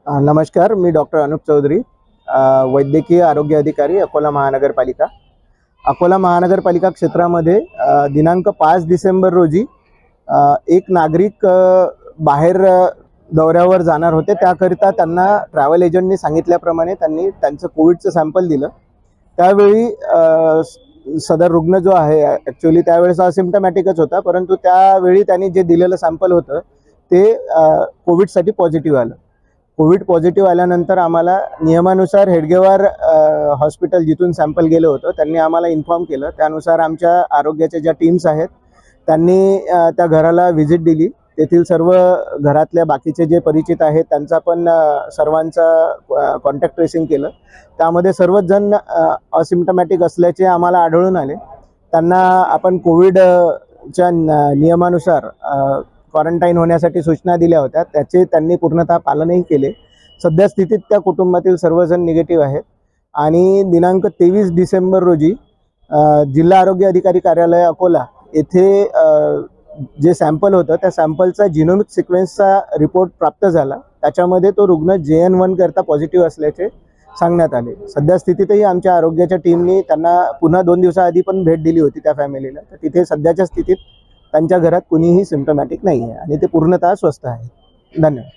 नमस्कार, मी डॉक्टर अनुप चौधरी, वैद्यकीय आरोग्य अधिकारी, अकोला महानगरपालिका। अकोला महानगरपालिका क्षेत्रामध्ये दिनांक 5 डिसेंबर रोजी एक नागरिक बाहेर दौऱ्यावर जाणार होते। त्याकरिता त्यांना ट्रॅव्हल एजंटनी सांगितल्याप्रमाणे त्यांनी त्यांचं कोविडचं सॅम्पल दिलं। त्यावेळी सदर रुग्ण जो आहे ॲक्च्युअली त्यावेळेस असिम्प्टमॅटिकच होता, परंतु त्यावेळी त्यांनी जे दिलेलं सॅम्पल होतं ते कोविडसाठी पॉझिटिव्ह आलं। कोविड पॉझिटिव्ह आल्यानंतर आम्हाला नियमानुसार हेडगेवार हॉस्पिटल जिथून सॅम्पल गेलं होतं त्यांनी आम्हाला इन्फॉर्म केलं। त्यानुसार आमच्या आरोग्याच्या ज्या टीम्स आहेत त्यांनी त्या घराला व्हिजिट दिली। तेथील सर्व घरातल्या बाकीचे जे परिचित आहेत त्यांचा पण सर्वांचा कॉन्टॅक्ट ट्रेसिंग केलं। त्यामध्ये सर्वच जण असिम्प्टमॅटिक असल्याचे आम्हाला आढळून आले। त्यांना आपण कोविडच्या नियमानुसार क्वारंटाईन होण्यासाठी सूचना दिल्या होत्या, त्याचे त्यांनी पूर्णतः पालनही केले। सध्या स्थितीत त्या कुटुंबातील सर्वजण निगेटिव्ह आहेत आणि दिनांक 23 डिसेंबर रोजी जिल्हा आरोग्य अधिकारी कार्यालय अकोला येथे जे सॅम्पल होतं त्या सॅम्पलचा जिनोमिक सिक्वेन्सचा रिपोर्ट प्राप्त झाला। त्याच्यामध्ये तो रुग्ण JN1 करता पॉझिटिव्ह असल्याचे सांगण्यात आले। सध्या स्थितीतही आमच्या आरोग्याच्या टीमनी त्यांना पुन्हा 2 दिवसाआधी पण भेट दिली होती त्या फॅमिलीला। तर तिथे सध्याच्या स्थितीत त्यांच्या घरात कुणीही सिम्प्टमॅटिक नाही आहे आणि ते पूर्णतः स्वस्थ आहे। धन्यवाद।